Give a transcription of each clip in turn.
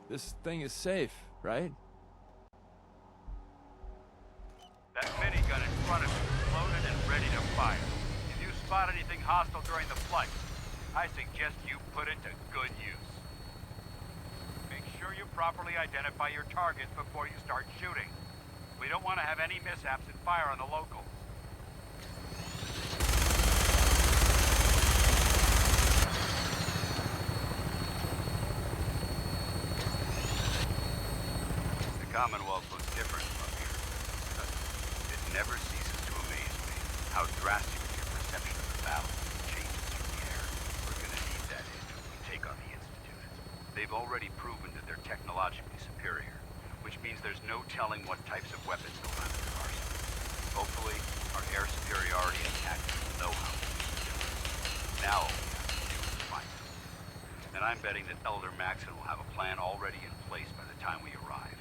This thing is safe, right? That minigun in front of you is loaded and ready to fire. If you spot anything hostile during the flight, I suggest you put it to good use. Make sure you properly identify your targets before you start shooting. We don't want to have any mishaps and fire on the locals. The Commonwealth looks different from here. It never ceases to amaze me how drastically your perception of the battle changes through the air. We're gonna need that edge when we take on the Institute. They've already proven that they're technologically superior, which means there's no telling what types of weapons they'll have in their arsenal. Hopefully, our air superiority and tactics will know how to use them. Now all we have to do is find them. And I'm betting that Elder Maxson will have a plan already in place by the time we arrive.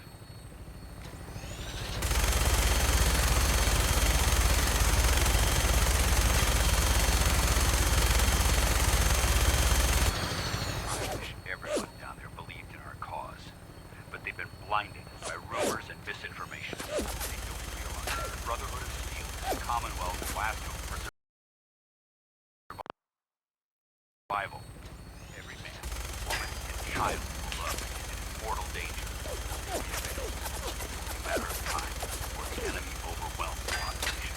Blinded by rumors and misinformation. They don't realize the Brotherhood of Steel is the Commonwealth's last hope for survival. Every man, woman, and child will love in mortal danger. It's a matter of time before the enemy overwhelms the population.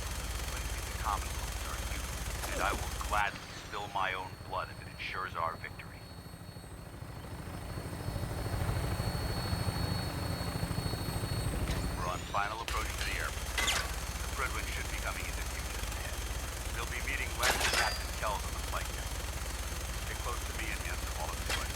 But the Commonwealth is our youth, and I will gladly spill my own blood if it ensures our victory. Final approach to the airport. The Fredwing should be coming into view just ahead. They'll be meeting West and Captain Kells on the flight deck. Stay close to me and answer all of the questions.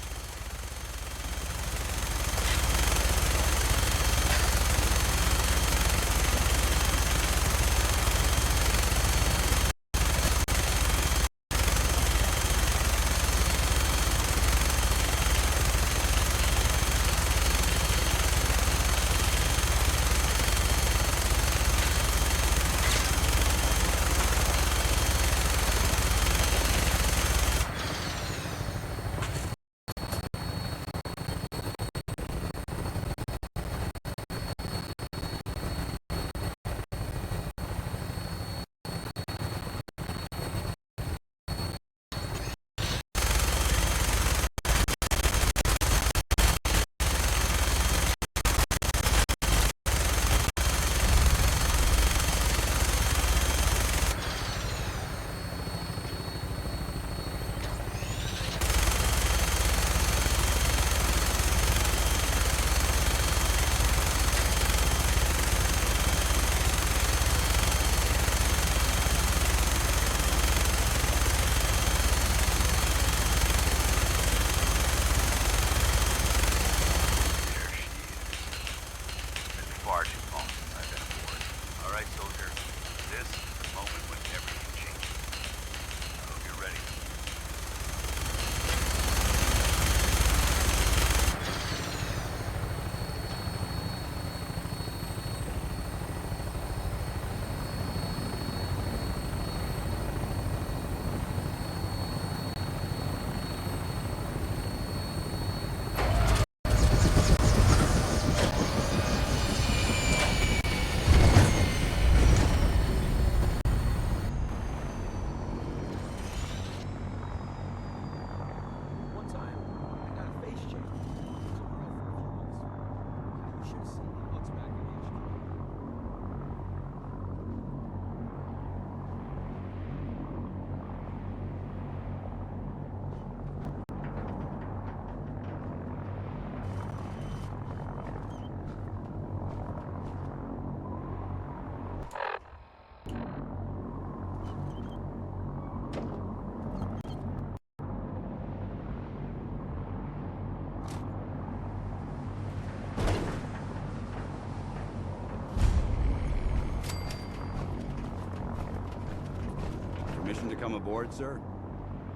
Permission to come aboard, sir?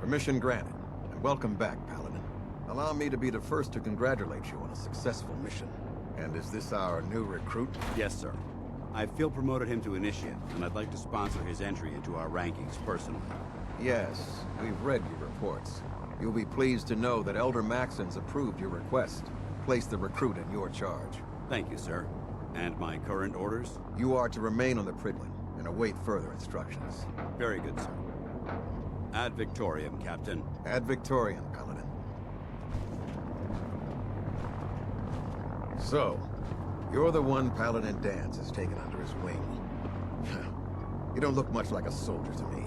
Permission granted, and welcome back, Paladin. Allow me to be the first to congratulate you on a successful mission. And is this our new recruit? Yes, sir. I feel promoted him to initiate, and I'd like to sponsor his entry into our rankings personally. Yes, we've read your reports. You'll be pleased to know that Elder Maxson's approved your request. place the recruit in your charge. Thank you, sir. And my current orders? You are to remain on the Pridlin and await further instructions. Very good, sir. Ad Victoriam, Captain. Ad Victoriam, Paladin. So, you're the one Paladin Danse has taken under his wing. You don't look much like a soldier to me.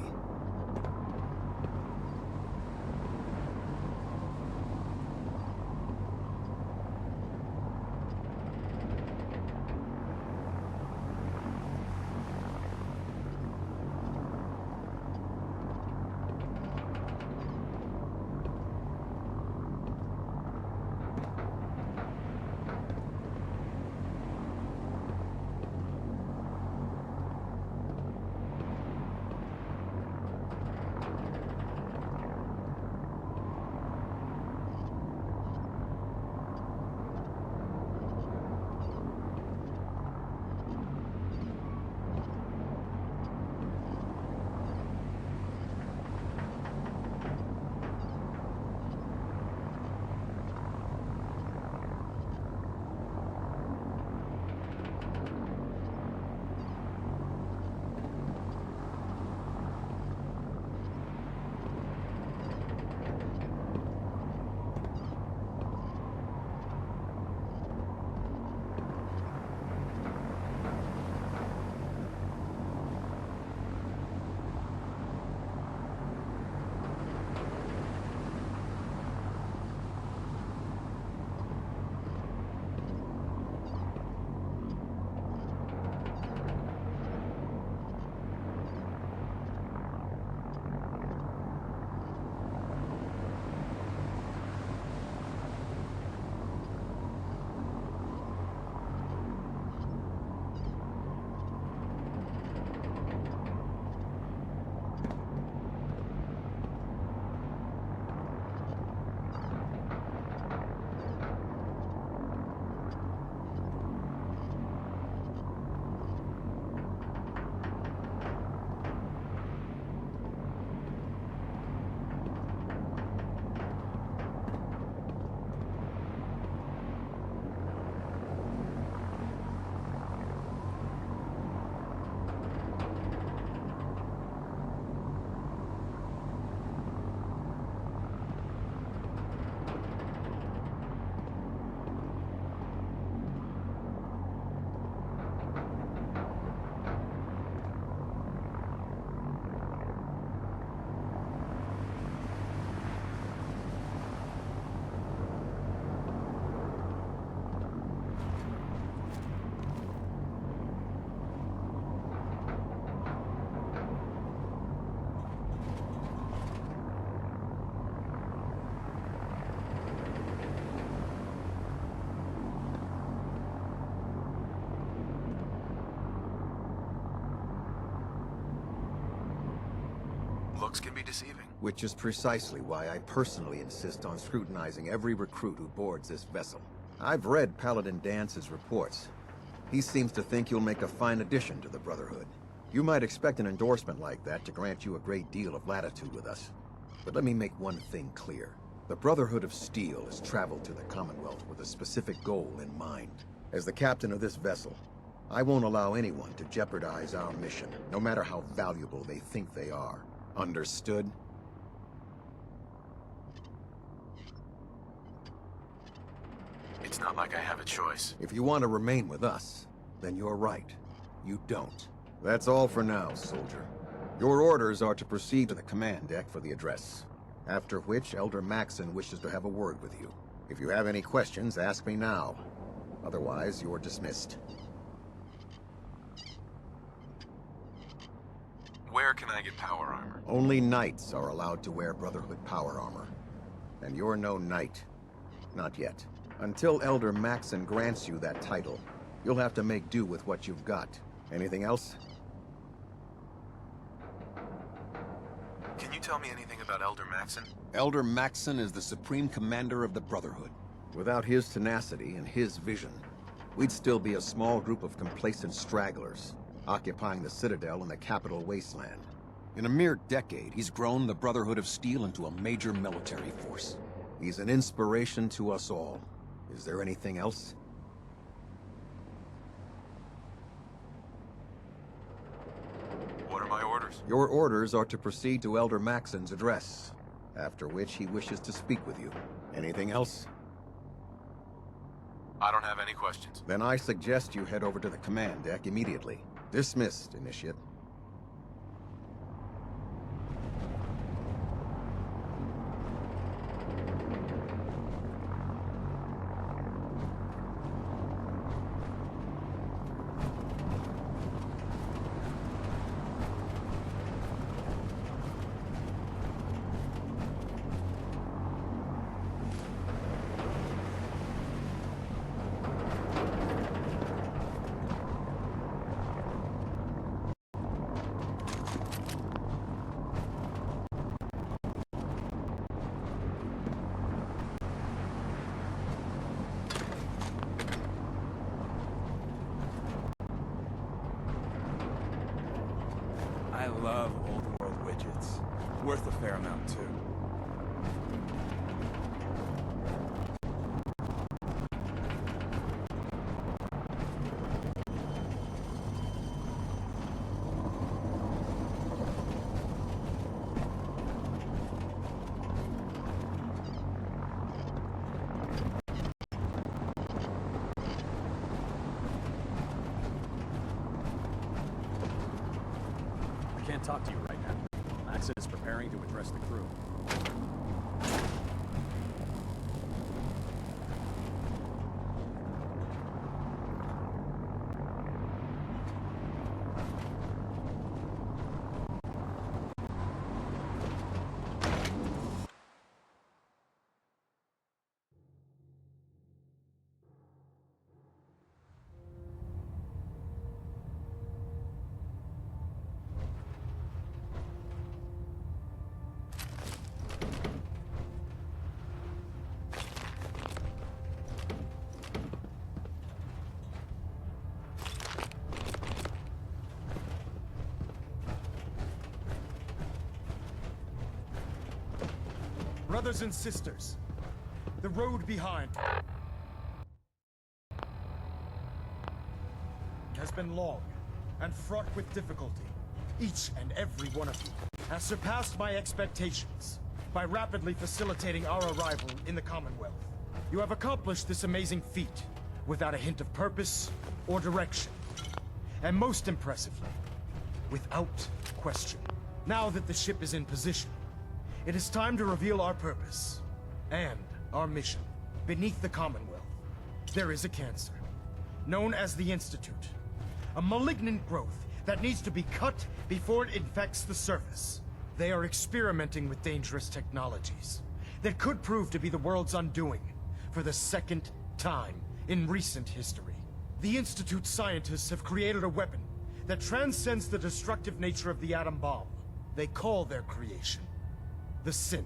Looks can be deceiving. Which is precisely why I personally insist on scrutinizing every recruit who boards this vessel. I've read Paladin Dance's reports. He seems to think you'll make a fine addition to the Brotherhood. You might expect an endorsement like that to grant you a great deal of latitude with us. But let me make one thing clear. The Brotherhood of Steel has traveled to the Commonwealth with a specific goal in mind. As the captain of this vessel, I won't allow anyone to jeopardize our mission, no matter how valuable they think they are. Understood? It's not like I have a choice. If you want to remain with us, then you're right. You don't. That's all for now, soldier. Your orders are to proceed to the command deck for the address. After which, Elder Maxson wishes to have a word with you. If you have any questions, ask me now. Otherwise, you're dismissed. Where can I get power armor? Only knights are allowed to wear Brotherhood power armor. And you're no knight. Not yet. Until Elder Maxson grants you that title, you'll have to make do with what you've got. Anything else? Can you tell me anything about Elder Maxson? Elder Maxson is the supreme commander of the Brotherhood. Without his tenacity and his vision, we'd still be a small group of complacent stragglers, occupying the Citadel and the capital wasteland. In a mere decade, he's grown the Brotherhood of Steel into a major military force. He's an inspiration to us all. Is there anything else? What are my orders? Your orders are to proceed to Elder Maxson's address, after which he wishes to speak with you. Anything else? I don't have any questions. Then I suggest you head over to the command deck immediately. Dismissed, Initiate. I love old world widgets. Worth a fair amount, too. I can't talk to you right now. Maxson is preparing to address the crew. Brothers and sisters, the road behind has been long and fraught with difficulty. Each and every one of you has surpassed my expectations by rapidly facilitating our arrival in the Commonwealth. You have accomplished this amazing feat without a hint of purpose or direction. And most impressively, without question. Now that the ship is in position, it is time to reveal our purpose and our mission. Beneath the Commonwealth, there is a cancer, known as the Institute. A malignant growth that needs to be cut before it infects the surface. They are experimenting with dangerous technologies that could prove to be the world's undoing for the second time in recent history. The Institute scientists have created a weapon that transcends the destructive nature of the atom bomb. They call their creation the synth.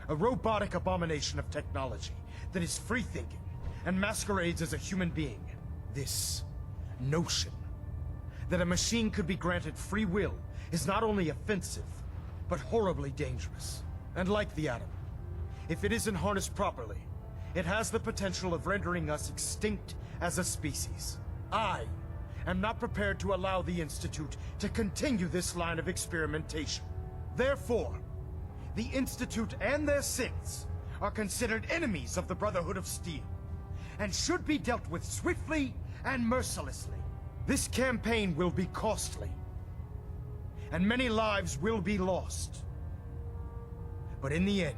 A robotic abomination of technology that is free-thinking and masquerades as a human being. This notion that a machine could be granted free will is not only offensive, but horribly dangerous. And like the atom, if it isn't harnessed properly, it has the potential of rendering us extinct as a species. I am not prepared to allow the Institute to continue this line of experimentation. Therefore, the Institute and their synths are considered enemies of the Brotherhood of Steel, and should be dealt with swiftly and mercilessly. This campaign will be costly, and many lives will be lost. But in the end,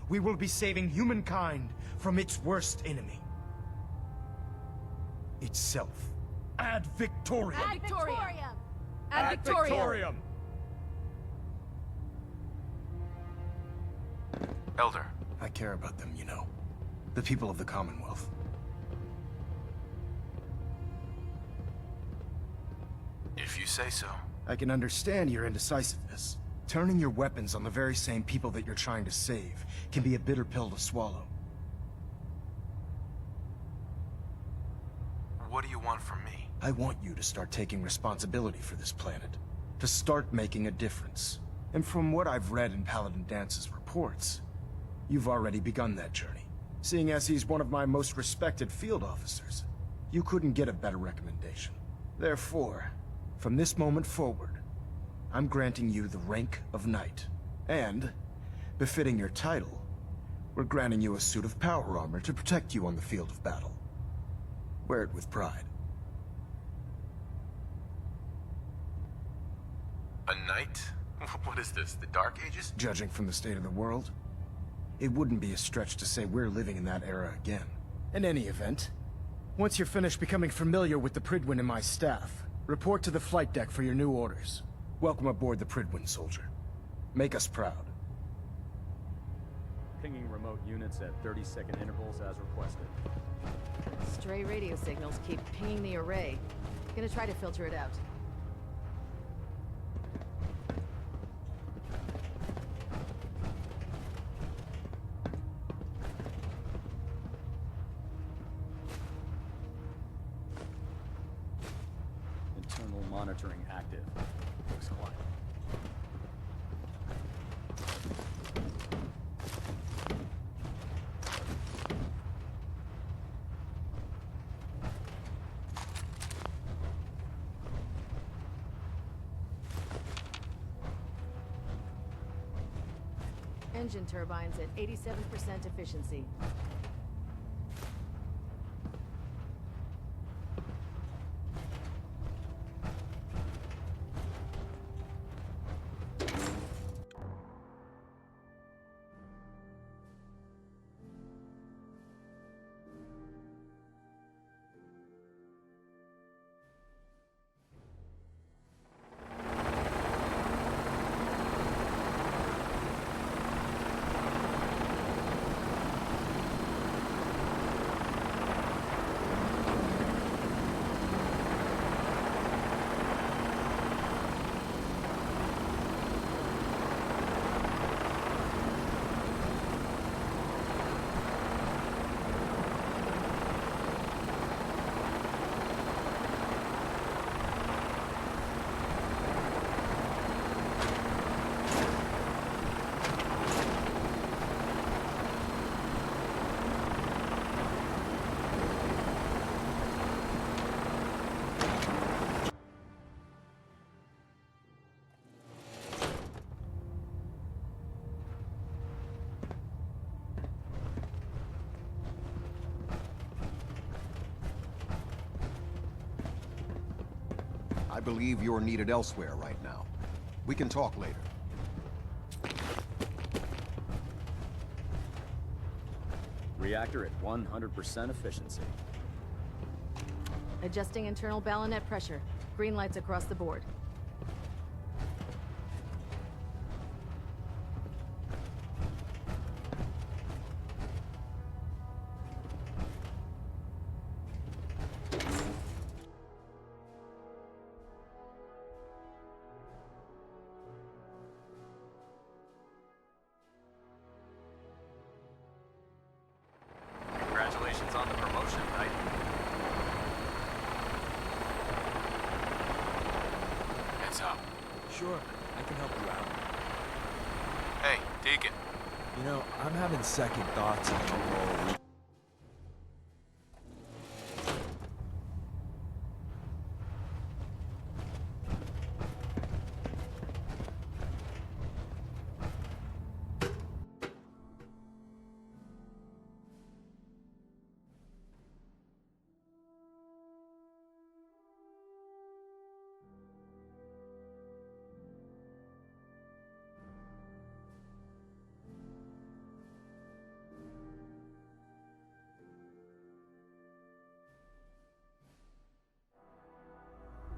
we will be saving humankind from its worst enemy. Itself. Ad Victoriam! Ad Victoriam! Ad Victoriam! Elder. I care about them, you know. The people of the Commonwealth. If you say so. I can understand your indecisiveness. Turning your weapons on the very same people that you're trying to save can be a bitter pill to swallow. What do you want from me? I want you to start taking responsibility for this planet. To start making a difference. And from what I've read in Paladin Dance's reports, you've already begun that journey. Seeing as he's one of my most respected field officers, you couldn't get a better recommendation. Therefore, from this moment forward, I'm granting you the rank of Knight. And, befitting your title, we're granting you a suit of power armor to protect you on the field of battle. Wear it with pride. A knight? What is this, the Dark Ages? Judging from the state of the world, it wouldn't be a stretch to say we're living in that era again. In any event, once you're finished becoming familiar with the Pridwin and my staff, report to the flight deck for your new orders. Welcome aboard the Pridwin, soldier. Make us proud. Pinging remote units at 30-second intervals as requested. Stray radio signals keep pinging the array. Gonna try to filter it out. Internal monitoring active. Looks quiet. Engine turbines at 87% efficiency. I believe you're needed elsewhere right now. We can talk later. Reactor at 100% efficiency. Adjusting internal ballonet pressure. Green lights across the board. Congratulations on the promotion, Knight. Heads up. Sure, I can help you out. Hey, Deacon. You know, I'm having second thoughts on the role.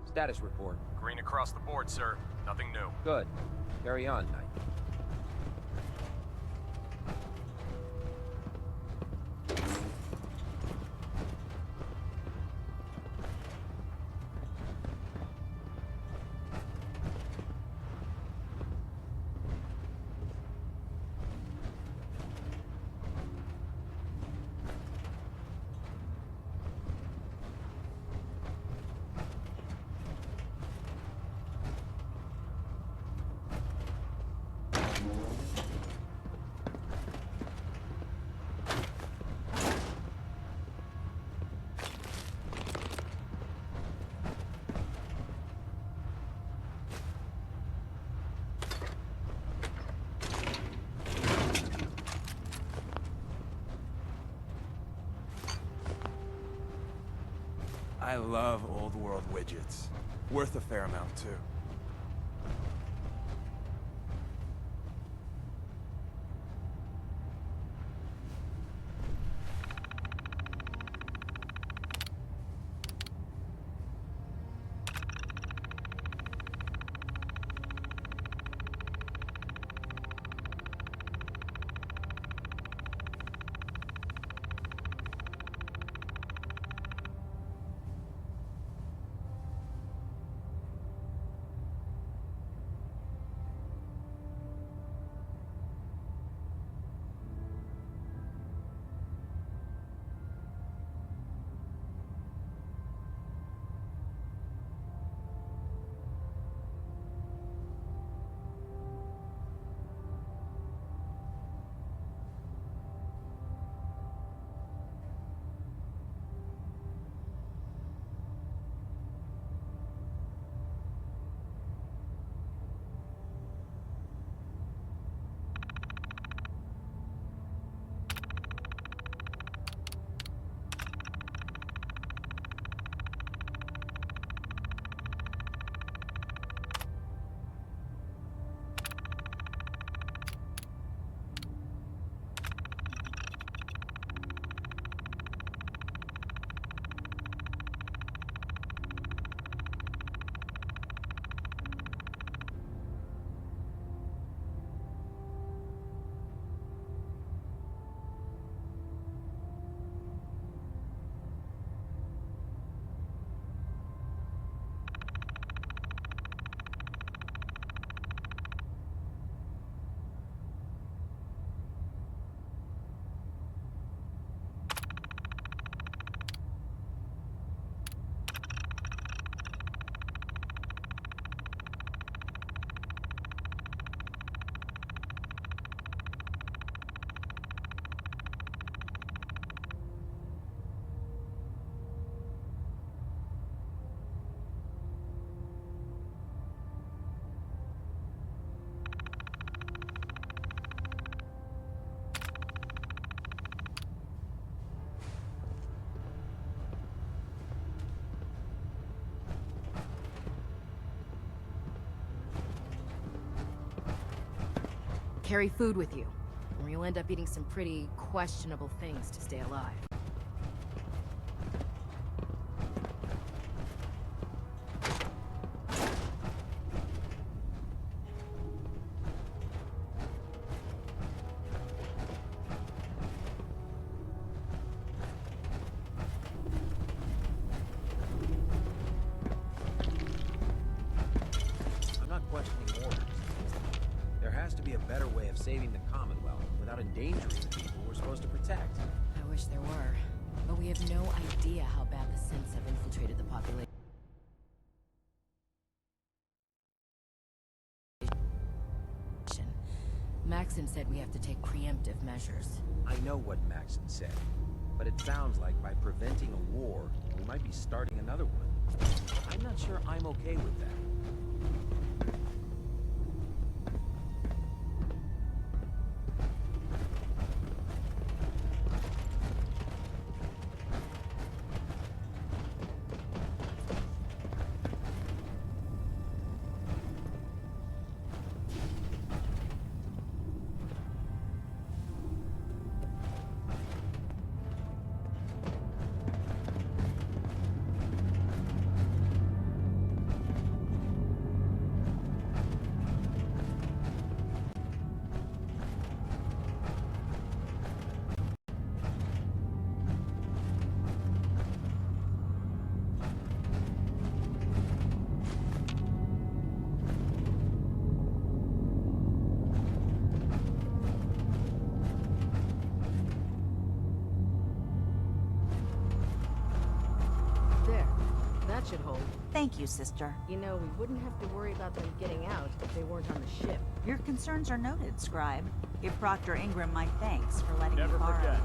Status report. Green across the board, sir. Nothing new. Good. Carry on, Knight. I love old world widgets. Worth a fair amount, too. Carry food with you, or you'll end up eating some pretty questionable things to stay alive. I'm not questioning orders. There has to be a better way of saving the Commonwealth without endangering the people we're supposed to protect. I wish there were, but we have no idea how bad the synths have infiltrated the population. Maxson said we have to take preemptive measures. I know what Maxson said, but it sounds like by preventing a war, we might be starting another one. I'm not sure I'm okay with that. That should hold. Thank you, sister. You know, we wouldn't have to worry about them getting out if they weren't on the ship. Your concerns are noted, Scribe. Give Proctor Ingram my thanks for letting Never me borrow forget,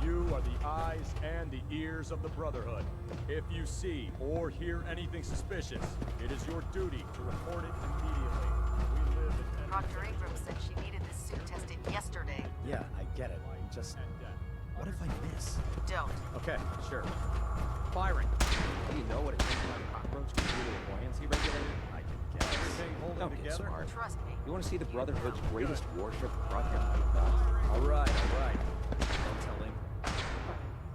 you. you are the eyes and the ears of the Brotherhood. If you see or hear anything suspicious, it is your duty to report it immediately. We live in... Proctor Ingram said she needed this suit tested yesterday. Yeah, I get it. Just... What if I miss? Don't. Okay, sure. Firing. Do you know what it takes to run a cockroach computer buoyancy regulator? I can guess. Everything holding Don't get together? smart. Trust me. You want to see the Brotherhood's greatest warship brought here? All right, all right. Don't tell him.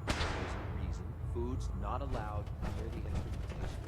There's a reason food's not allowed near the instrumentation.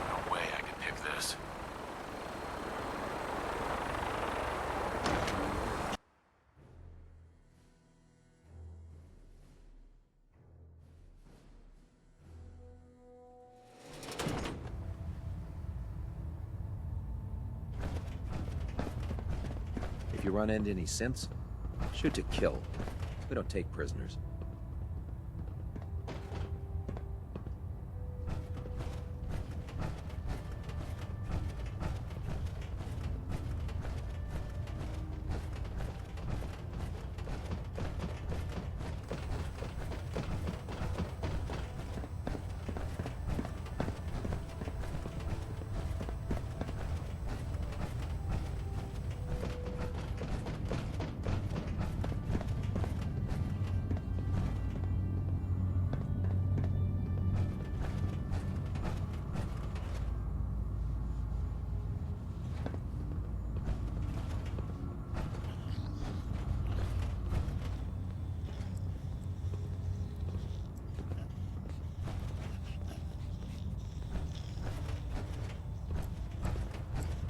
No way I could pick this. If you run into any synths, shoot to kill. We don't take prisoners.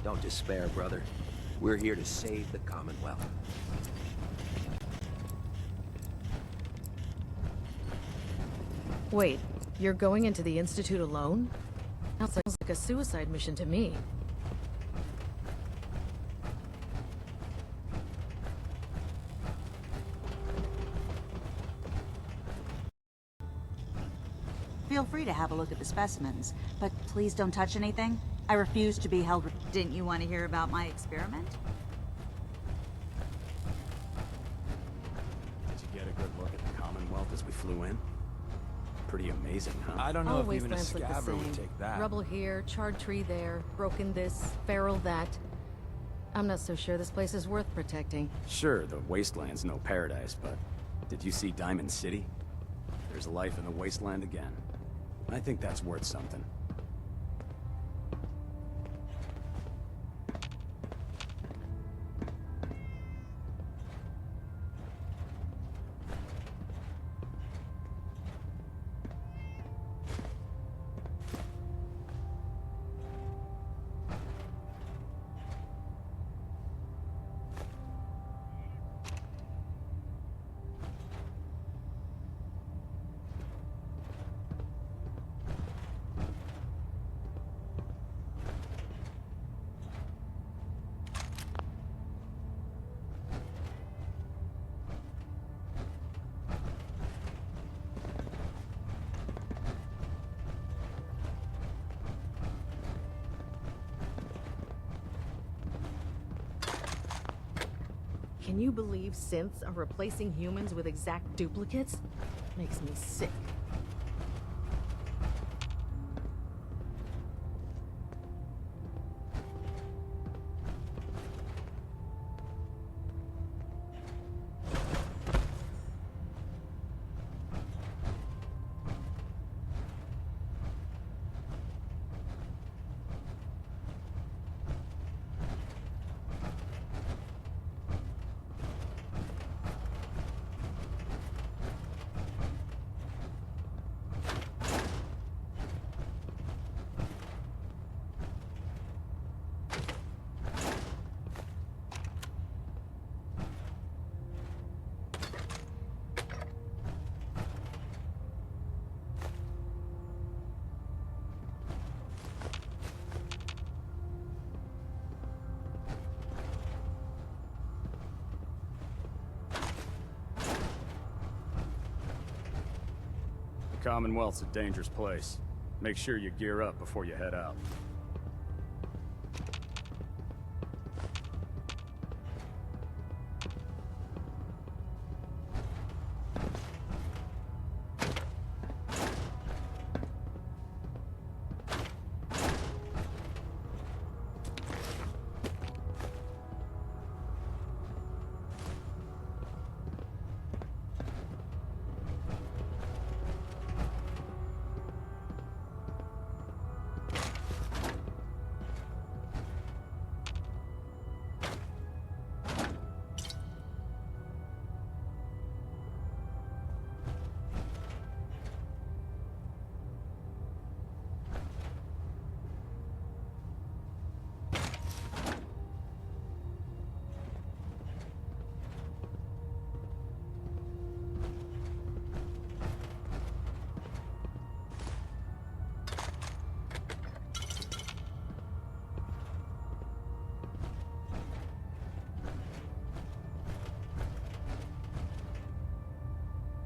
Don't despair, brother. We're here to save the Commonwealth. Wait, you're going into the Institute alone? That sounds like a suicide mission to me. Feel free to have a look at the specimens, but please don't touch anything. I refuse to be held. Didn't you want to hear about my experiment? Did you get a good look at the Commonwealth as we flew in? Pretty amazing, huh? I don't know All if even a wastelands look the scavenger same. would take that. Rubble here, charred tree there, broken this, feral that. I'm not so sure this place is worth protecting. Sure, the wasteland's no paradise, but did you see Diamond City? There's life in the wasteland again. I think that's worth something. Can you believe synths are replacing humans with exact duplicates? Makes me sick. Commonwealth's a dangerous place. Make sure you gear up before you head out.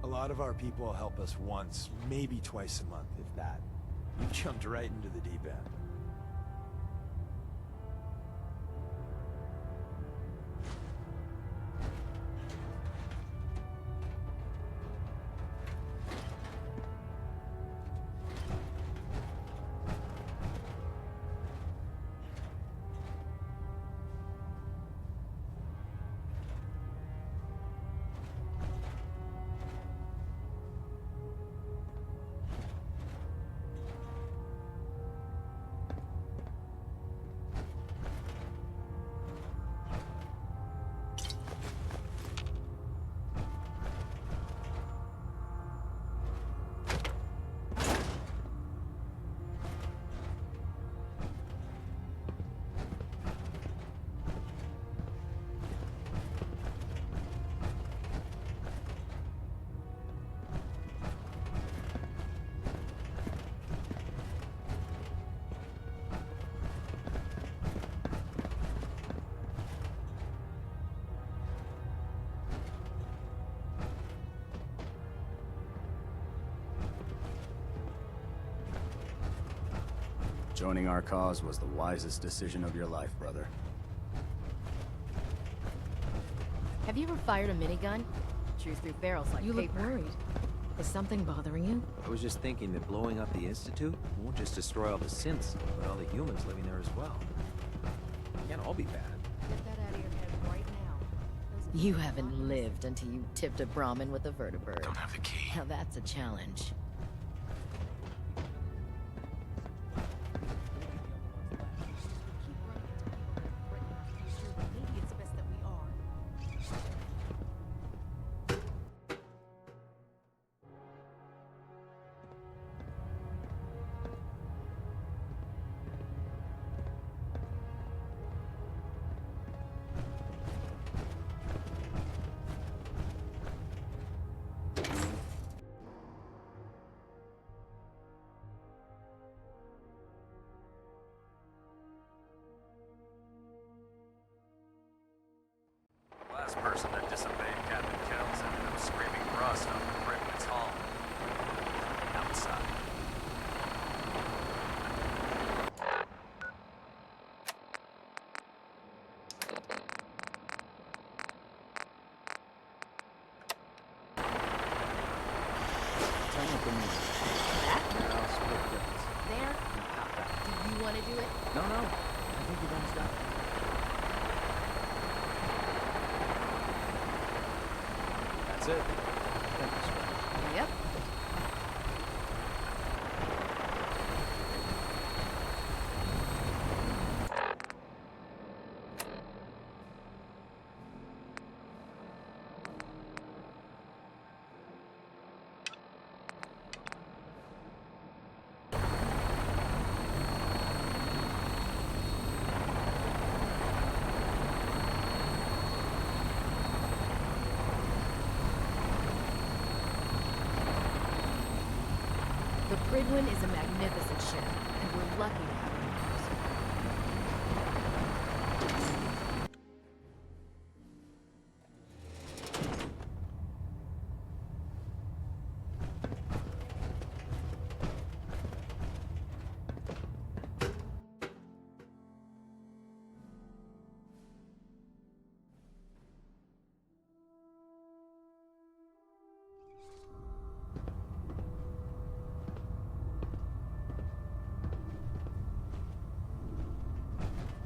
A lot of our people help us once, maybe twice a month, if that. You jumped right into the deep end. Joining our cause was the wisest decision of your life, brother. Have you ever fired a minigun? Chews through barrels like You paper. look worried. Is something bothering you? I was just thinking that blowing up the Institute won't just destroy all the synths, but all the humans living there as well. It can't all be bad. Get that out of your head right now. You haven't lived until you tipped a Brahmin with a Vertibird. Don't have the key. Now that's a challenge. Maybe it's best that we are. Last person that disobeyed Captain Kells ended up screaming rust on the Britain's hull. Outside. Turn up the music. That? Now, split the difference. There? Do you want to do it? No, no. I think you've almost got it. That's it. Thank you, sir. Yep. The Pridwin is a magnificent ship, and we're lucky to have it in cruise.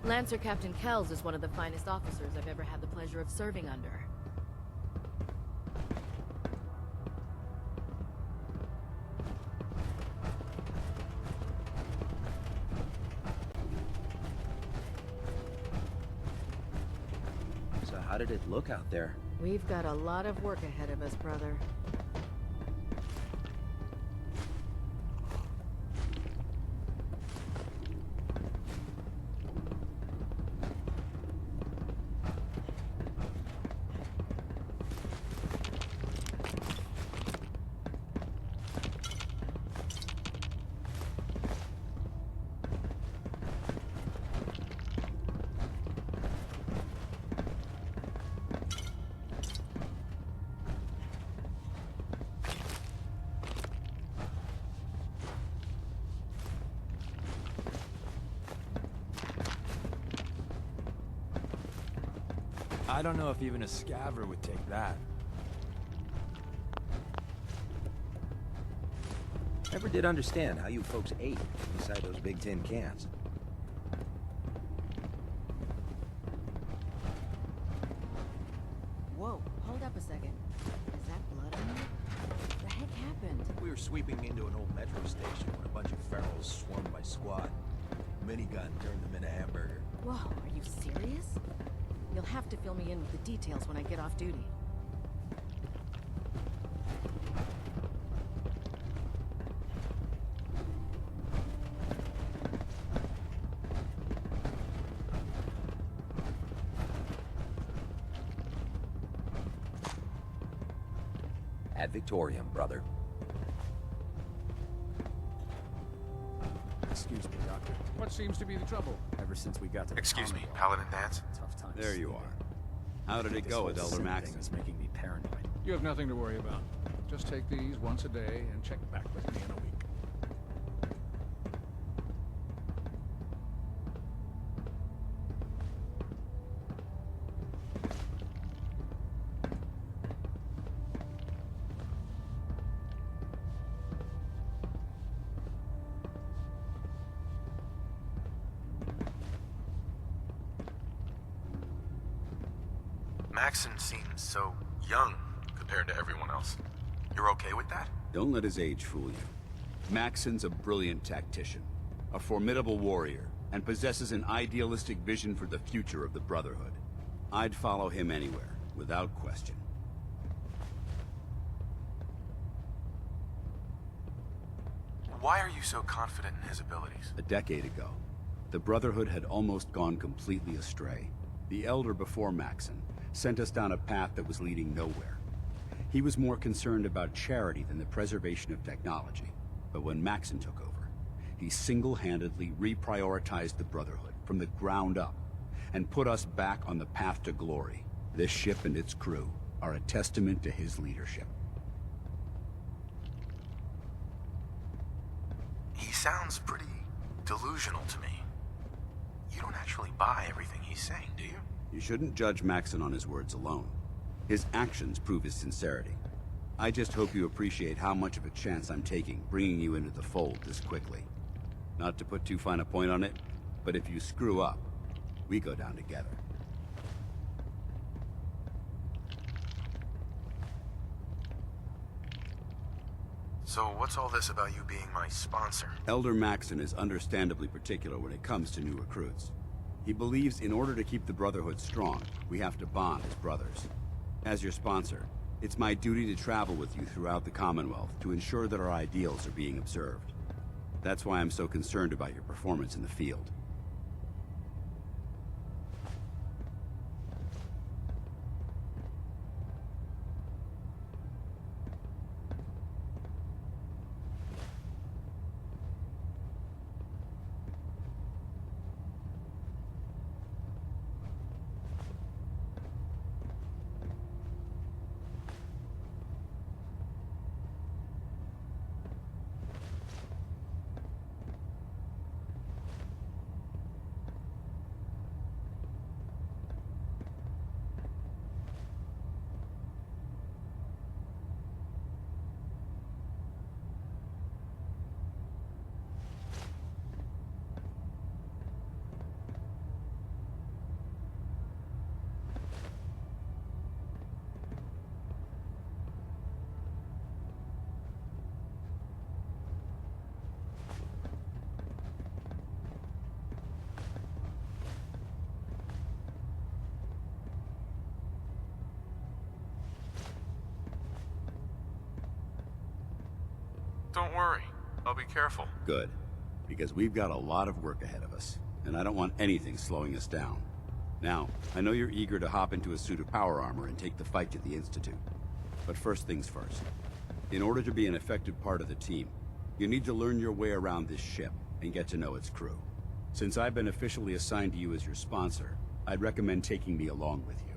Lancer Captain Kells is one of the finest officers I've ever had the pleasure of serving under. So how did it look out there? We've got a lot of work ahead of us, brother. I don't know if even a scavenger would take that. Never did understand how you folks ate inside those big tin cans. Whoa, hold up a second. Is that blood on you? What the heck happened? We were sweeping into an old metro station when a bunch of ferals swarmed my squad. Minigun turned them into hamburger. Whoa, are you serious? You'll have to fill me in with the details when I get off duty. Ad Victoriam, brother. Excuse me, Doctor. What seems to be the trouble? Ever since we got to the Excuse me, Commonwealth, Paladin Danse? tough times. There you are. How did it This go whole with Elder sin Maxson? thing is making me paranoid. You have nothing to worry about. Just take these once a day and check back with me in a week. Maxson seems so young compared to everyone else. You're okay with that? Don't let his age fool you. Maxson's a brilliant tactician, a formidable warrior, and possesses an idealistic vision for the future of the Brotherhood. I'd follow him anywhere, without question. Why are you so confident in his abilities? A decade ago, the Brotherhood had almost gone completely astray. The Elder before Maxson sent us down a path that was leading nowhere. He was more concerned about charity than the preservation of technology. But when Maxson took over, he single-handedly reprioritized the Brotherhood from the ground up and put us back on the path to glory. This ship and its crew are a testament to his leadership. He sounds pretty delusional to me. You don't actually buy everything he's saying, do you? You shouldn't judge Maxson on his words alone. His actions prove his sincerity. I just hope you appreciate how much of a chance I'm taking bringing you into the fold this quickly. Not to put too fine a point on it, but if you screw up, we go down together. So what's all this about you being my sponsor? Elder Maxson is understandably particular when it comes to new recruits. He believes in order to keep the Brotherhood strong, we have to bond as brothers. As your sponsor, it's my duty to travel with you throughout the Commonwealth to ensure that our ideals are being observed. That's why I'm so concerned about your performance in the field. don't worry. I'll be careful. Good. Because we've got a lot of work ahead of us, and I don't want anything slowing us down. Now, I know you're eager to hop into a suit of power armor and take the fight to the Institute. But first things first. In order to be an effective part of the team, you need to learn your way around this ship and get to know its crew. Since I've been officially assigned to you as your sponsor, I'd recommend taking me along with you.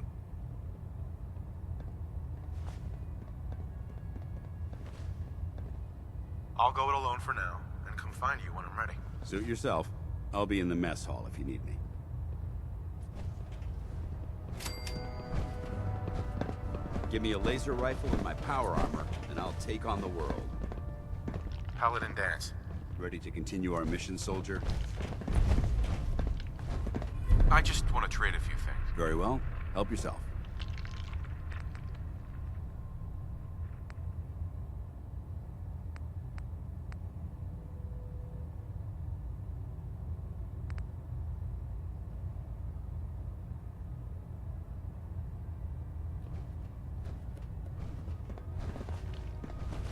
I'll go it alone for now, and come find you when I'm ready. Suit yourself. I'll be in the mess hall if you need me. Give me a laser rifle and my power armor, and I'll take on the world. Paladin Danse. Ready to continue our mission, soldier? I just want to trade a few things. Very well. Help yourself.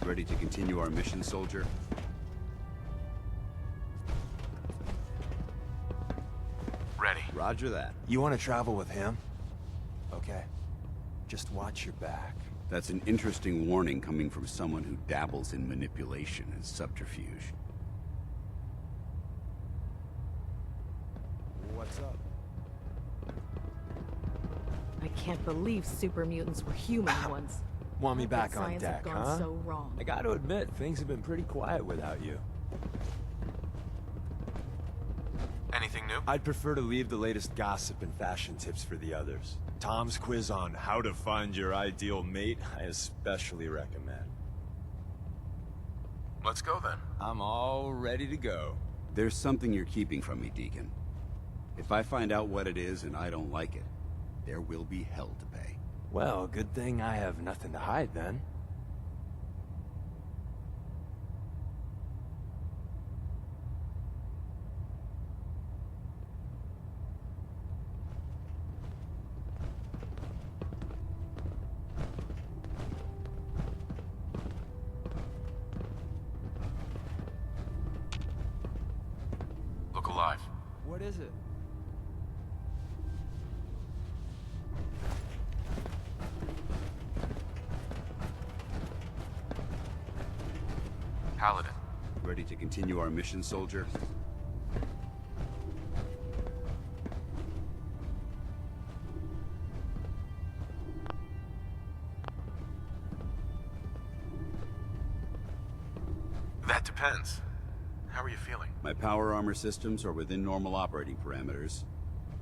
Ready to continue our mission, soldier? Ready. Roger that. You want to travel with him? Okay. Just watch your back. That's an interesting warning coming from someone who dabbles in manipulation and subterfuge. What's up? I can't believe super mutants were human ones. Want me I think back on science deck, have gone huh? so wrong. I gotta admit, things have been pretty quiet without you. Anything new? I'd prefer to leave the latest gossip and fashion tips for the others. Tom's quiz on how to find your ideal mate, I especially recommend. Let's go then. I'm all ready to go. There's something you're keeping from me, Deacon. If I find out what it is and I don't like it, there will be hell to pay. Well, good thing I have nothing to hide then. Look alive. What is it? Paladin. Ready to continue our mission, soldier? That depends. How are you feeling? My power armor systems are within normal operating parameters,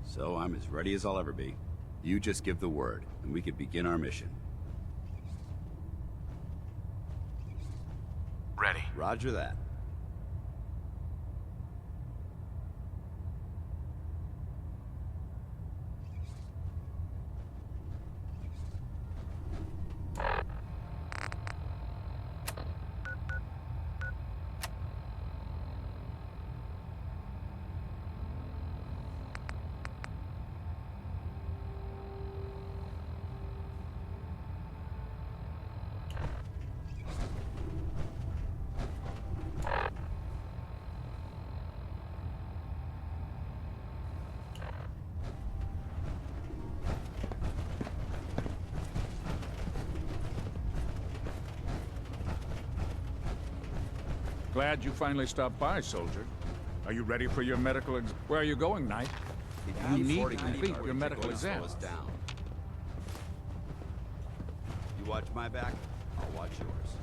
so I'm as ready as I'll ever be. You just give the word, and we can begin our mission. Ready. Roger that. Glad you finally stopped by, soldier. Are you ready for your medical Where are you going, Knight? You need to complete your medical exam. You watch my back, I'll watch yours.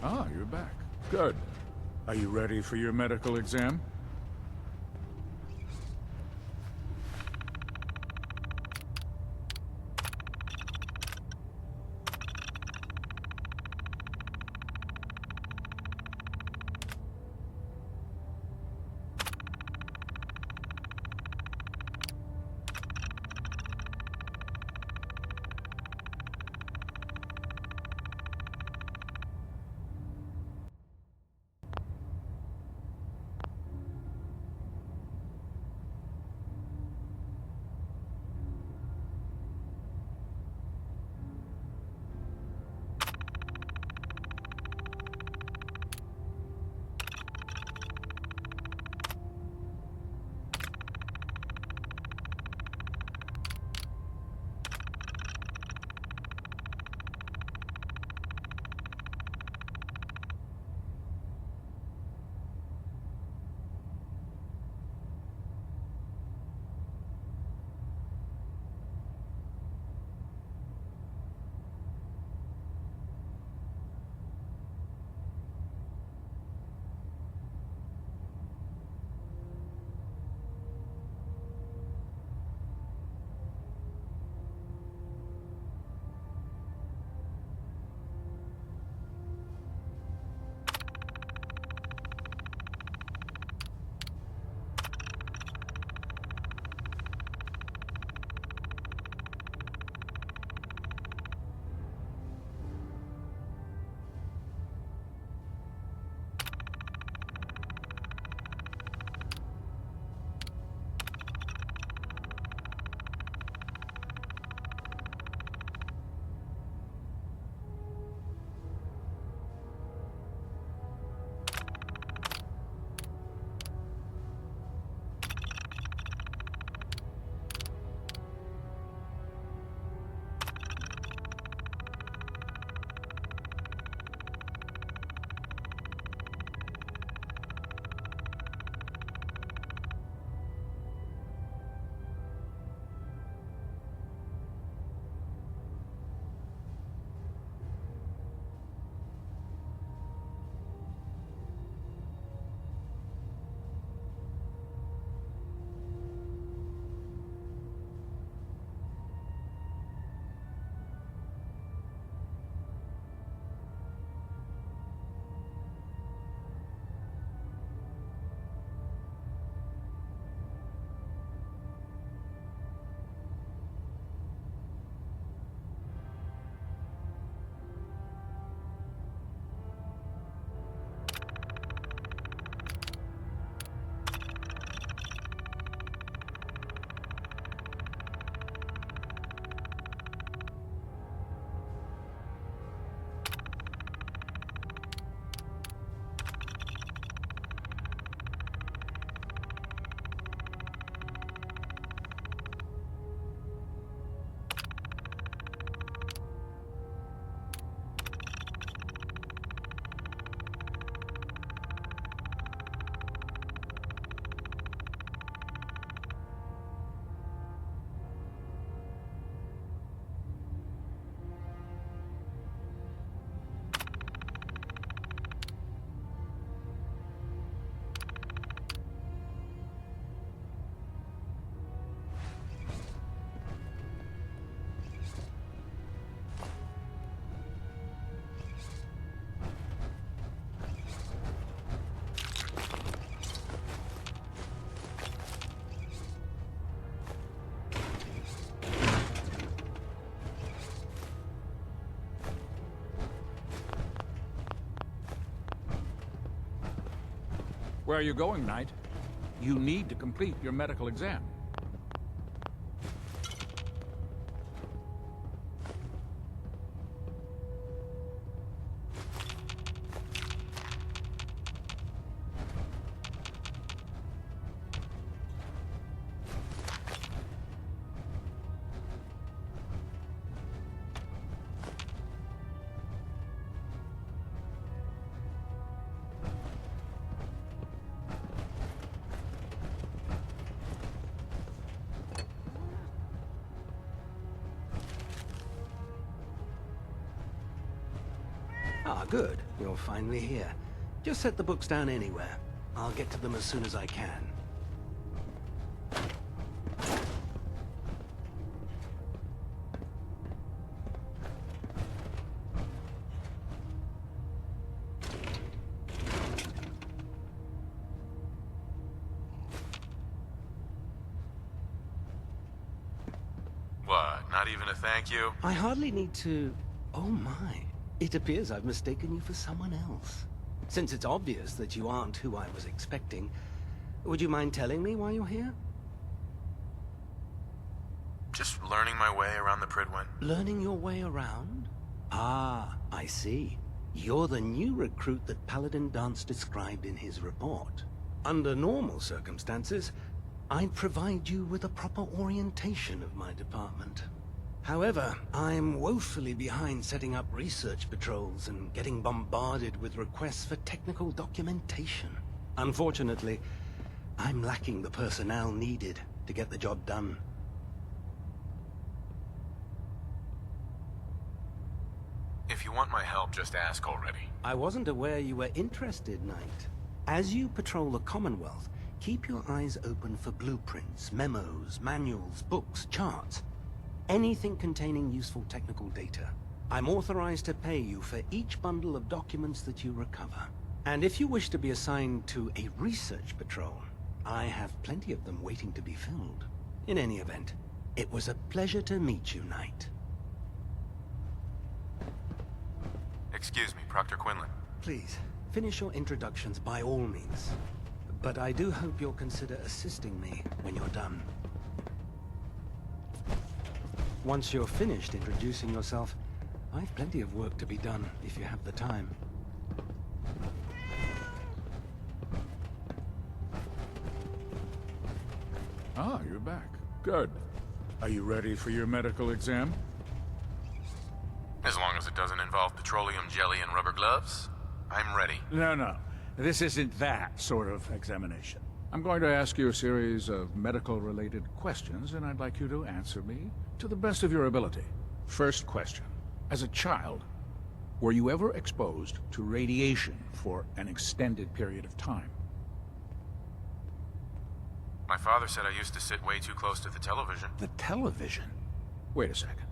Ah, you're back. Good. Are you ready for your medical exam? Where are you going, Knight? You need to complete your medical exam. Ah, good. You're finally here. Just set the books down anywhere. I'll get to them as soon as I can. What, not even a thank you? I hardly need to... Oh my. It appears I've mistaken you for someone else. Since it's obvious that you aren't who I was expecting, would you mind telling me why you're here? Just learning my way around the Pridwen. Learning your way around? Ah, I see. You're the new recruit that Paladin Danse described in his report. Under normal circumstances, I'd provide you with a proper orientation of my department. However, I'm woefully behind setting up research patrols and getting bombarded with requests for technical documentation. Unfortunately, I'm lacking the personnel needed to get the job done. If you want my help, just ask already. I wasn't aware you were interested, Knight. As you patrol the Commonwealth, keep your eyes open for blueprints, memos, manuals, books, charts. Anything containing useful technical data. I'm authorized to pay you for each bundle of documents that you recover. And if you wish to be assigned to a research patrol, I have plenty of them waiting to be filled. In any event, it was a pleasure to meet you, Knight. Excuse me, Proctor Quinlan. Please, finish your introductions by all means. But I do hope you'll consider assisting me when you're done. Once you're finished introducing yourself, I've plenty of work to be done if you have the time. Ah, you're back. Good. Are you ready for your medical exam? As long as it doesn't involve petroleum jelly and rubber gloves, I'm ready. No. This isn't that sort of examination. I'm going to ask you a series of medical-related questions, and I'd like you to answer me to the best of your ability. First question. As a child, were you ever exposed to radiation for an extended period of time? My father said I used to sit way too close to the television. The television? Wait a second.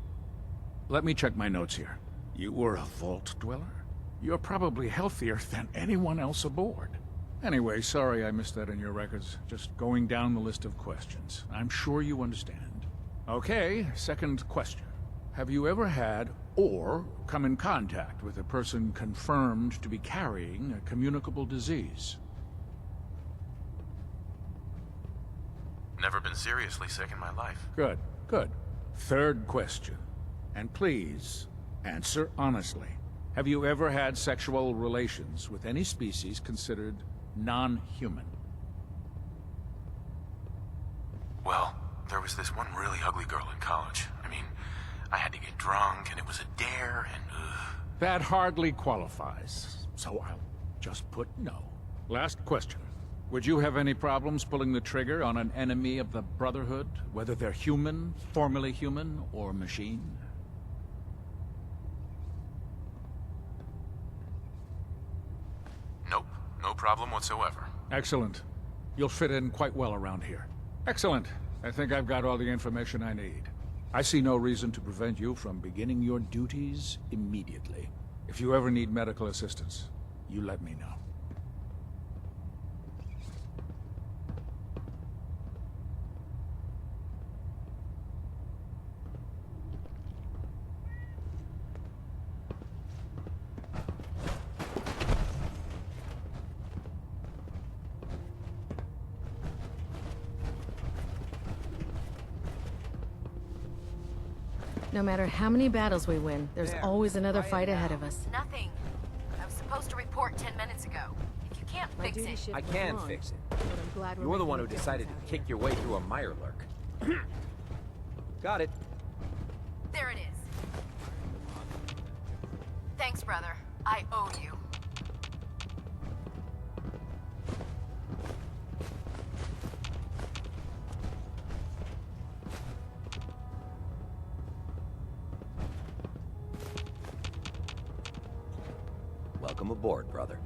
Let me check my notes here. You were a vault dweller? You're probably healthier than anyone else aboard. Anyway, sorry I missed that in your records. Just going down the list of questions. I'm sure you understand. Okay, second question. Have you ever had or come in contact with a person confirmed to be carrying a communicable disease? Never been seriously sick in my life. Good. Third question. And please, answer honestly. Have you ever had sexual relations with any species considered non-human? Well, there was this one really ugly girl in college. I mean, I had to get drunk, and it was a dare, and That hardly qualifies, so I'll just put no. Last question. Would you have any problems pulling the trigger on an enemy of the Brotherhood, whether they're human, formerly human, or machine? Nope. No problem whatsoever. Excellent. You'll fit in quite well around here. Excellent. I think I've got all the information I need. I see no reason to prevent you from beginning your duties immediately. If you ever need medical assistance, you let me know. No matter how many battles we win, there's always another fight ahead of us. Nothing. I was supposed to report 10 minutes ago. If you can't fix it... I can fix it. But I'm glad we're You're the one who making a decided to difference kick your way through a mirelurk. Got it. There it is. Thanks, brother. I owe you. Welcome aboard, brother.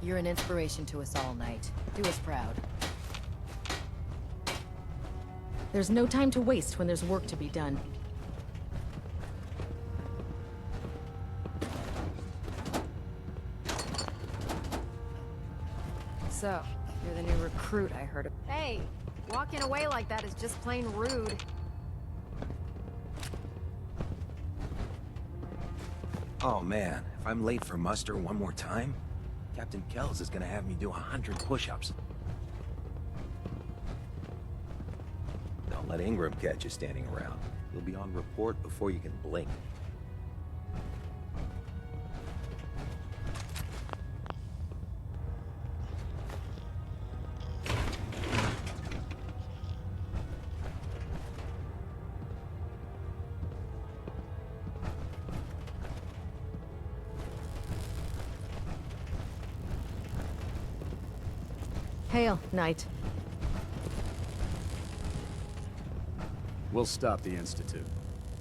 You're an inspiration to us all, Knight. Do us proud. There's no time to waste when there's work to be done. So, you're the new recruit I heard of. Hey, walking away like that is just plain rude. Oh man, if I'm late for muster one more time, Captain Kells is gonna have me do 100 push-ups. Don't let Ingram catch you standing around. You'll be on report before you can blink. Hail, Knight. We'll stop the Institute.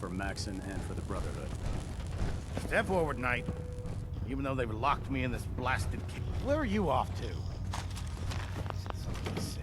For Maxson and for the Brotherhood. Step forward, Knight. Even though they've locked me in this blasted cage. Where are you off to? Something sad.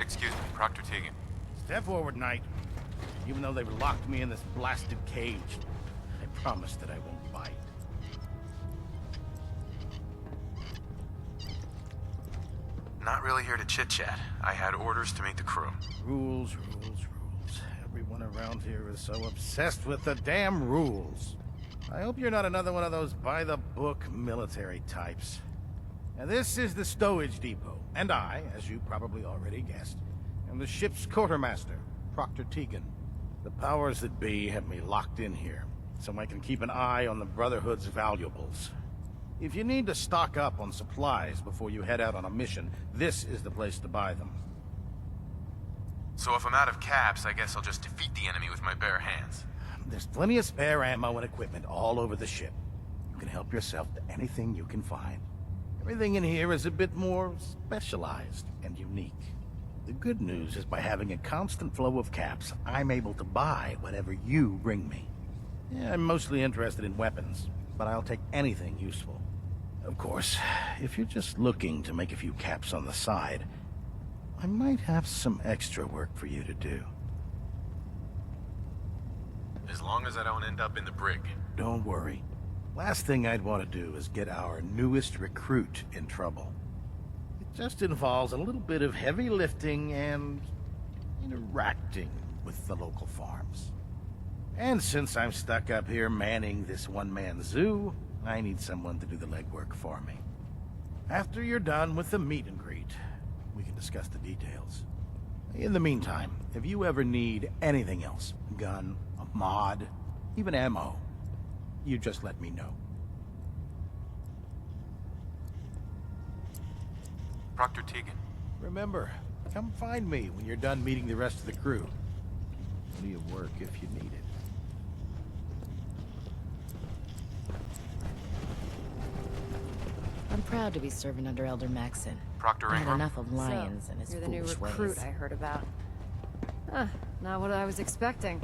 Excuse me, Proctor Tegan. Step forward, Knight. Even though they've locked me in this blasted cage, I promise that I won't bite. Not really here to chit-chat. I had orders to meet the crew. Rules, rules, rules. Everyone around here is so obsessed with the damn rules. I hope you're not another one of those by-the-book military types. Now, this is the stowage depot, and I, as you probably already guessed, am the ship's quartermaster, Proctor Tegan. The powers that be have me locked in here, so I can keep an eye on the Brotherhood's valuables. If you need to stock up on supplies before you head out on a mission, this is the place to buy them. So if I'm out of caps, I guess I'll just defeat the enemy with my bare hands. There's plenty of spare ammo and equipment all over the ship. You can help yourself to anything you can find. Everything in here is a bit more specialized and unique. The good news is by having a constant flow of caps, I'm able to buy whatever you bring me. Yeah, I'm mostly interested in weapons, but I'll take anything useful. Of course, if you're just looking to make a few caps on the side, I might have some extra work for you to do. As long as I don't end up in the brig. Don't worry. Last thing I'd want to do is get our newest recruit in trouble. It just involves a little bit of heavy lifting and interacting with the local farms. And since I'm stuck up here manning this one-man zoo, I need someone to do the legwork for me. After you're done with the meet and greet, we can discuss the details. In the meantime, if you ever need anything else, a gun, a mod, even ammo, you just let me know. Proctor Tegan. Remember, come find me when you're done meeting the rest of the crew. Plenty of work if you need it. I'm proud to be serving under Elder Maxson. Proctor I had Ingram? enough of Lyons and his You're the new foolish recruit ways. I heard about. Not what I was expecting.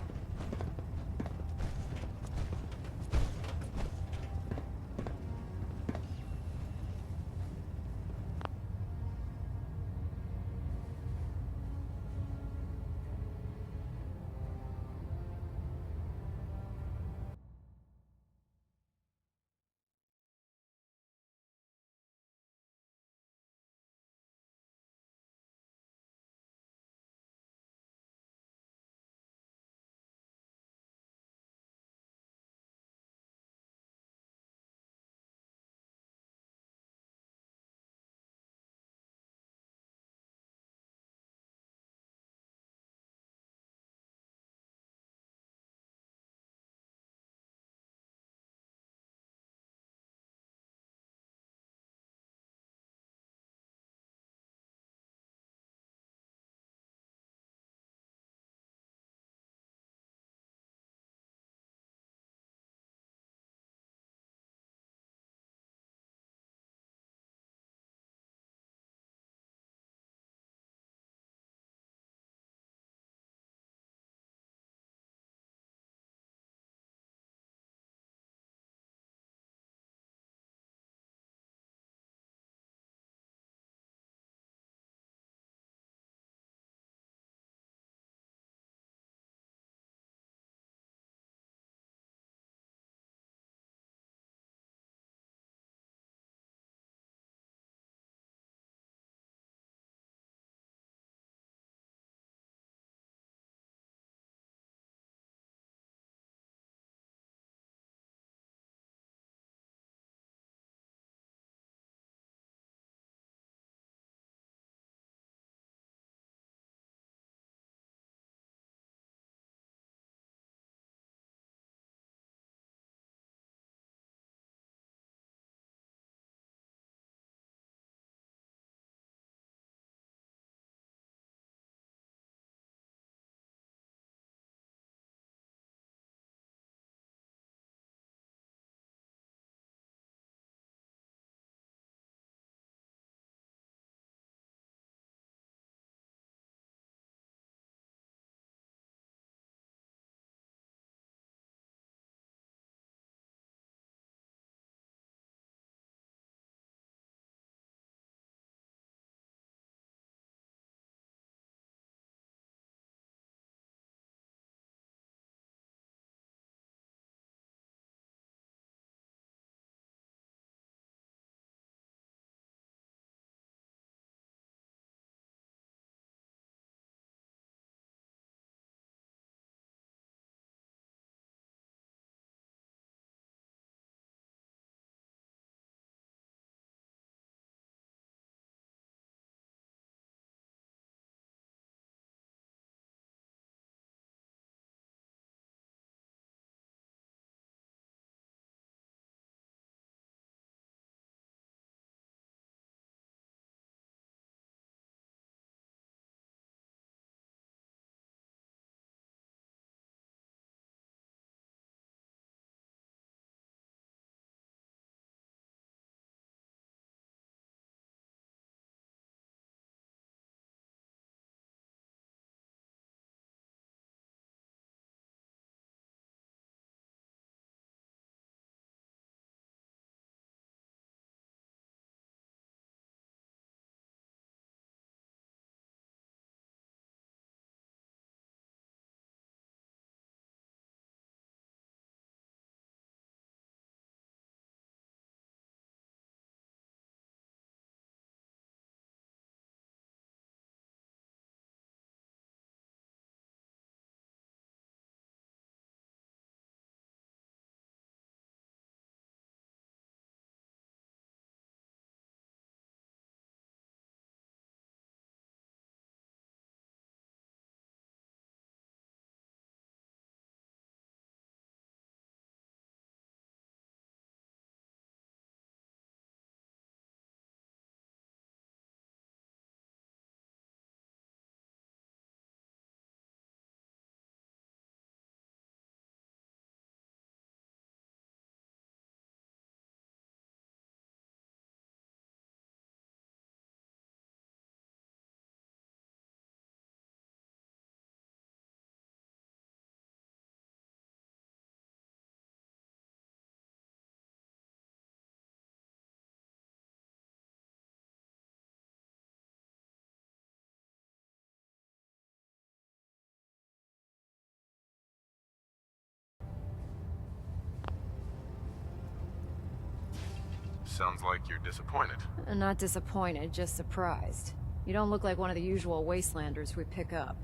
Sounds like you're disappointed. Not disappointed, just surprised. You don't look like one of the usual wastelanders we pick up.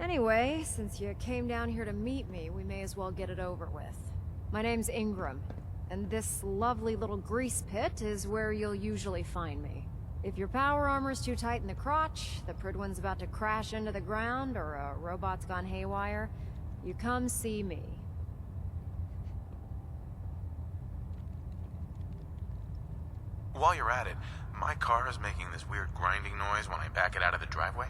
Anyway, since you came down here to meet me, we may as well get it over with. My name's Ingram, and this lovely little grease pit is where you'll usually find me. If your power armor's too tight in the crotch, the Pridwin's about to crash into the ground, or a robot's gone haywire, you come see me. While you're at it, my car is making this weird grinding noise when I back it out of the driveway.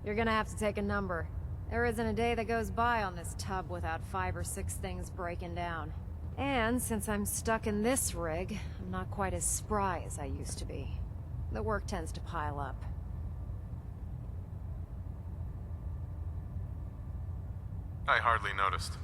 You're gonna have to take a number. There isn't a day that goes by on this tub without 5 or 6 things breaking down. And since I'm stuck in this rig, I'm not quite as spry as I used to be. The work tends to pile up. I hardly noticed.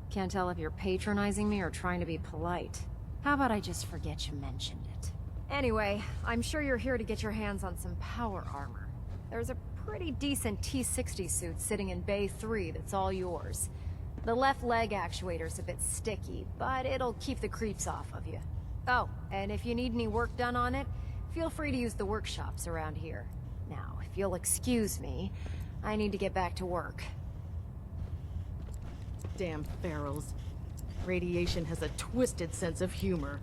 Can't tell if you're patronizing me or trying to be polite. How about I just forget you mentioned it? Anyway, I'm sure you're here to get your hands on some power armor. There's a pretty decent T-60 suit sitting in Bay 3 that's all yours. The left leg actuator's a bit sticky, but it'll keep the creeps off of you. Oh, and if you need any work done on it, feel free to use the workshops around here. Now, if you'll excuse me, I need to get back to work. Damn ferals. Radiation has a twisted sense of humor.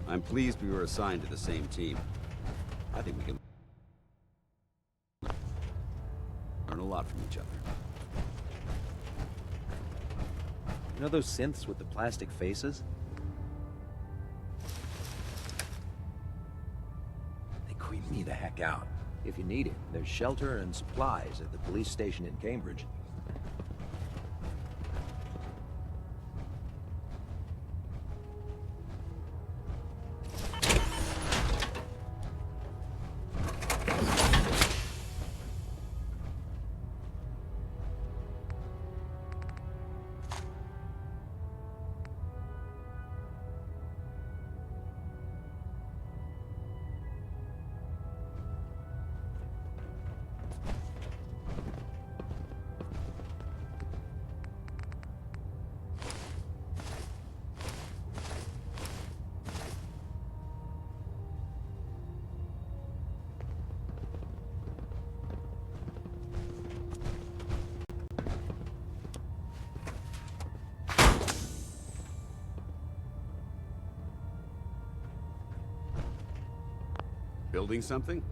I'm pleased we were assigned to the same team. I think we can learn a lot from each other. You know those synths with the plastic faces? They creep me the heck out. If you need it, there's shelter and supplies at the police station in Cambridge. Building something?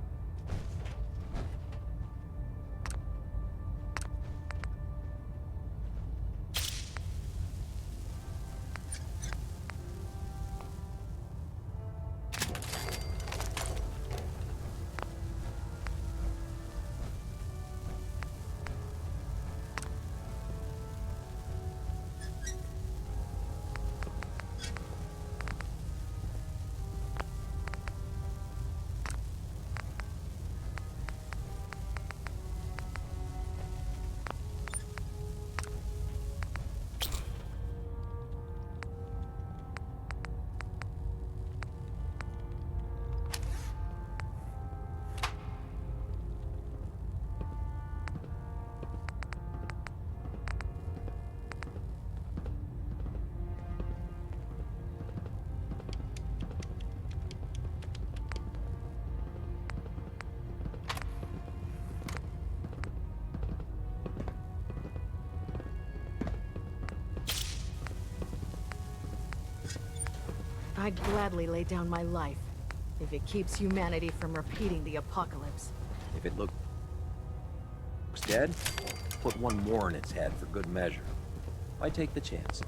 I'd gladly lay down my life if it keeps humanity from repeating the apocalypse. If it looks dead, put one more in its head for good measure. Why take the chance?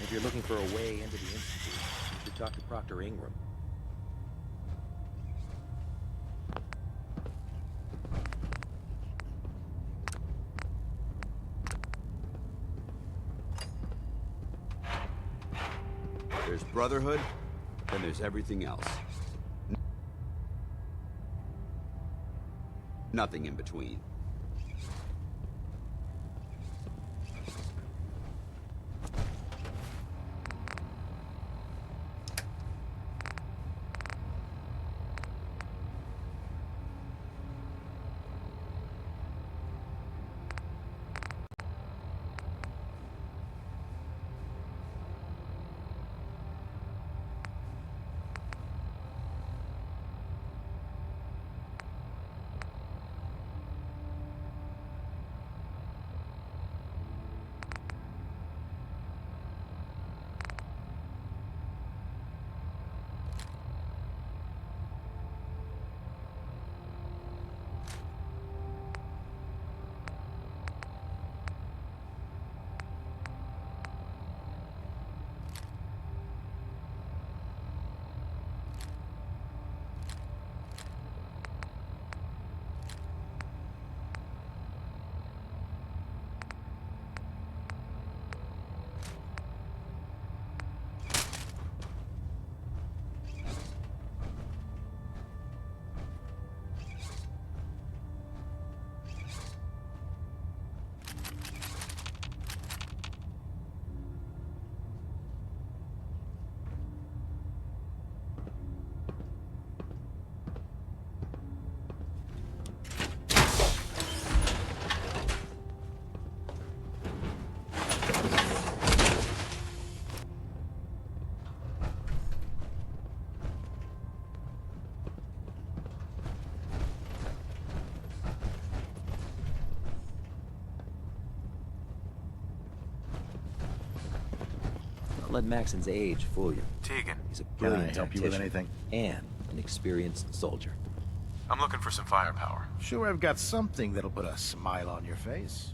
If you're looking for a way into the Institute, you should talk to Proctor Ingram. There's Brotherhood, then there's everything else. Nothing in between. Don't let Maxson's age fool you. Tegan. He's a Can I brilliant help you with tactician anything? and an experienced soldier. I'm looking for some firepower. Sure, I've got something that'll put a smile on your face.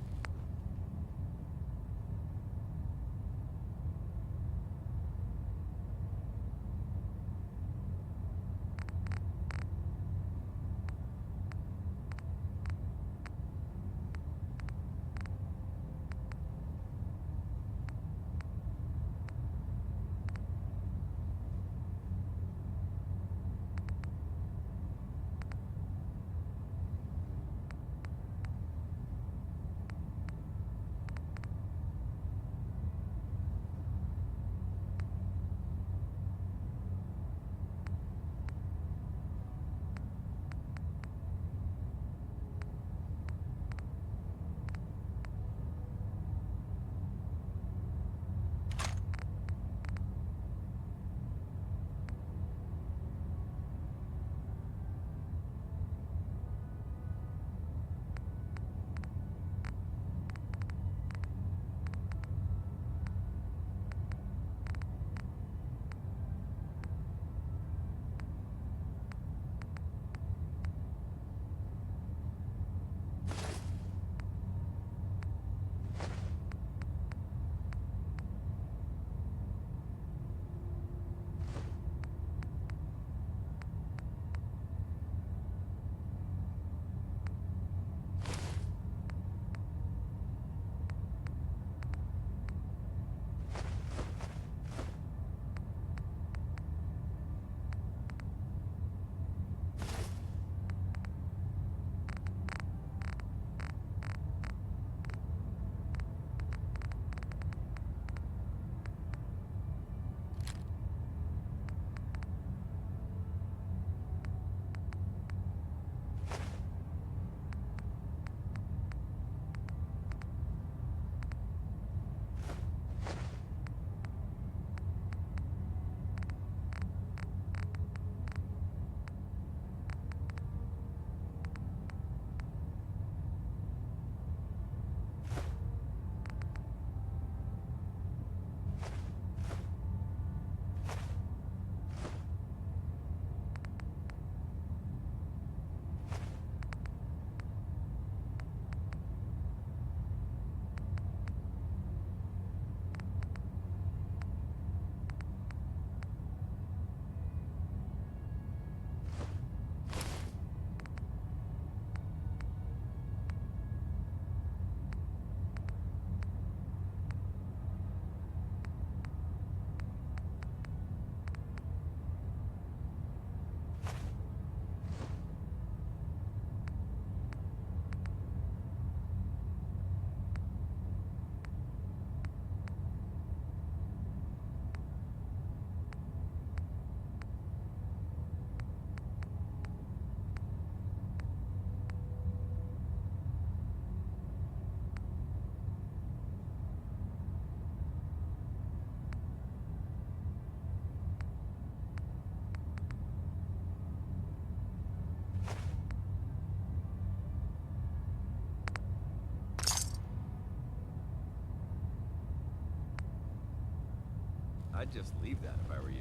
I'd just leave that if I were you.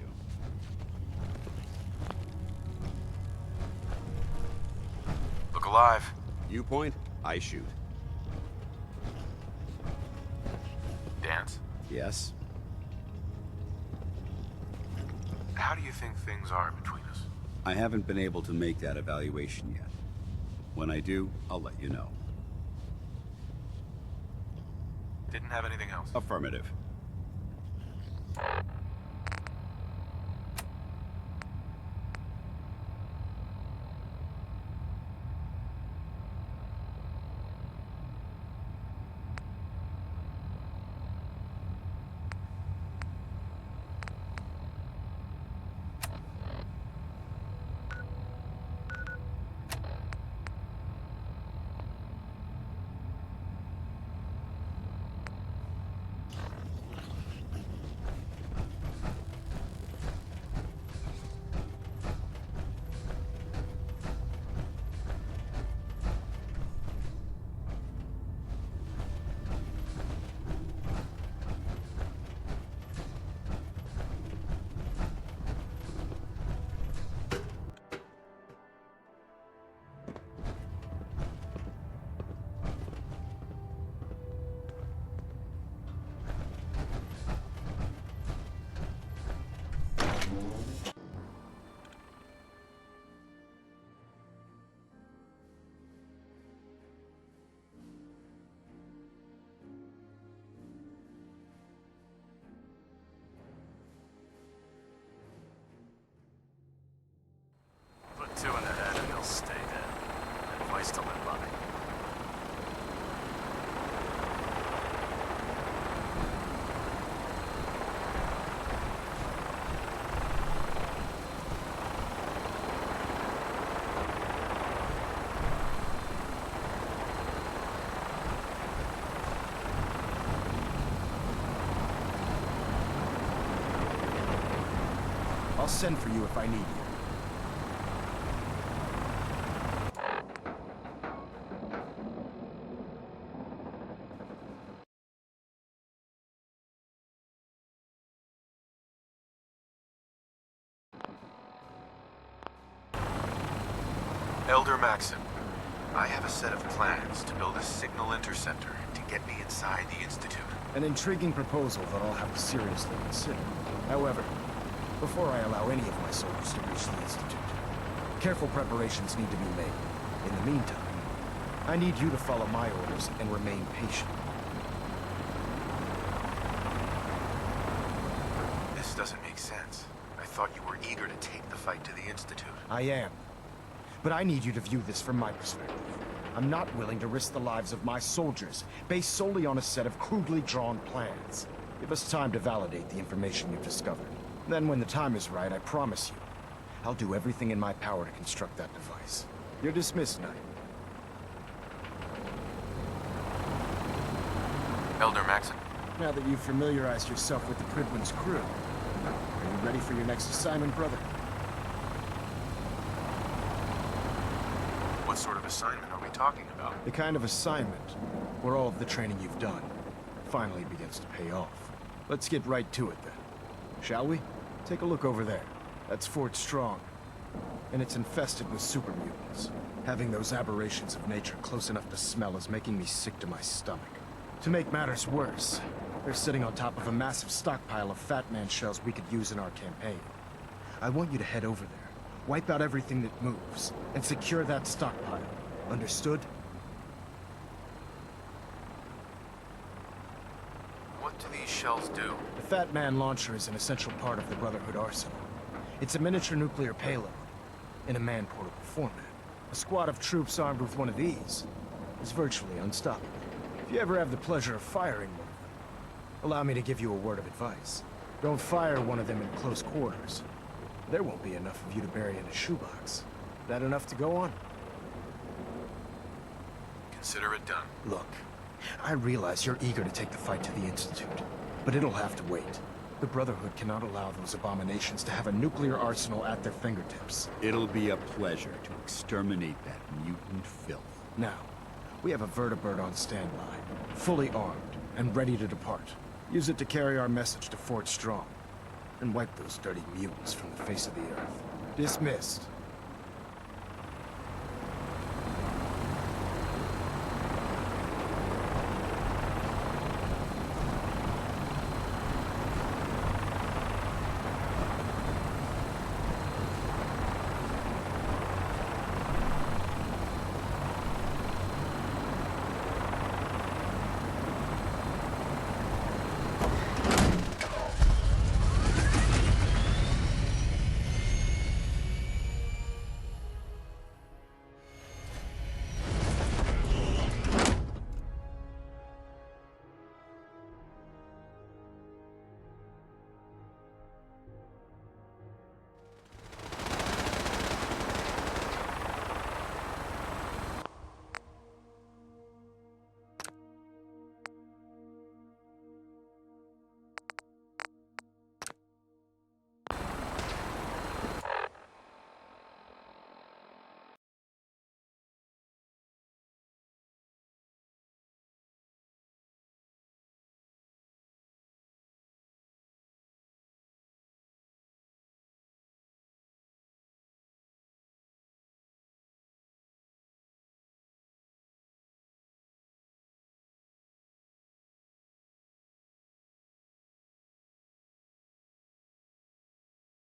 Look alive. You point, I shoot. Danse? Yes? How do you think things are between us? I haven't been able to make that evaluation yet. When I do, I'll let you know. Didn't have anything else? Affirmative. Put 2 in their head and they'll stay dead. Advice to live by. I'll send for you if I need you. Elder Maxson, I have a set of plans to build a signal interceptor to get me inside the Institute. An intriguing proposal that I'll have to seriously consider. However, before I allow any of my soldiers to reach the Institute, careful preparations need to be made. In the meantime, I need you to follow my orders and remain patient. This doesn't make sense. I thought you were eager to take the fight to the Institute. I am. But I need you to view this from my perspective. I'm not willing to risk the lives of my soldiers, based solely on a set of crudely drawn plans. Give us time to validate the information you've discovered. Then when the time is right, I promise you, I'll do everything in my power to construct that device. You're dismissed, Knight. Elder Maxson. Now that you've familiarized yourself with the Pridwin's crew, are you ready for your next assignment, brother? What sort of assignment are we talking about? The kind of assignment where all of the training you've done finally begins to pay off. Let's get right to it then. Shall we? Take a look over there. That's Fort Strong. And it's infested with super mutants. Having those aberrations of nature close enough to smell is making me sick to my stomach. To make matters worse, they're sitting on top of a massive stockpile of Fat Man shells we could use in our campaign. I want you to head over there, wipe out everything that moves, and secure that stockpile. Understood? What do these shells do? The Fat Man launcher is an essential part of the Brotherhood arsenal. It's a miniature nuclear payload, in a man-portable format. A squad of troops armed with one of these is virtually unstoppable. If you ever have the pleasure of firing one of them, allow me to give you a word of advice. Don't fire one of them in close quarters. There won't be enough of you to bury in a shoebox. That enough to go on? Consider it done. Look, I realize you're eager to take the fight to the Institute, but it'll have to wait. The Brotherhood cannot allow those abominations to have a nuclear arsenal at their fingertips. It'll be a pleasure to exterminate that mutant filth. Now, we have a Vertibird on standby, fully armed and ready to depart. Use it to carry our message to Fort Strong. and wipe those dirty mutants from the face of the earth. Dismissed.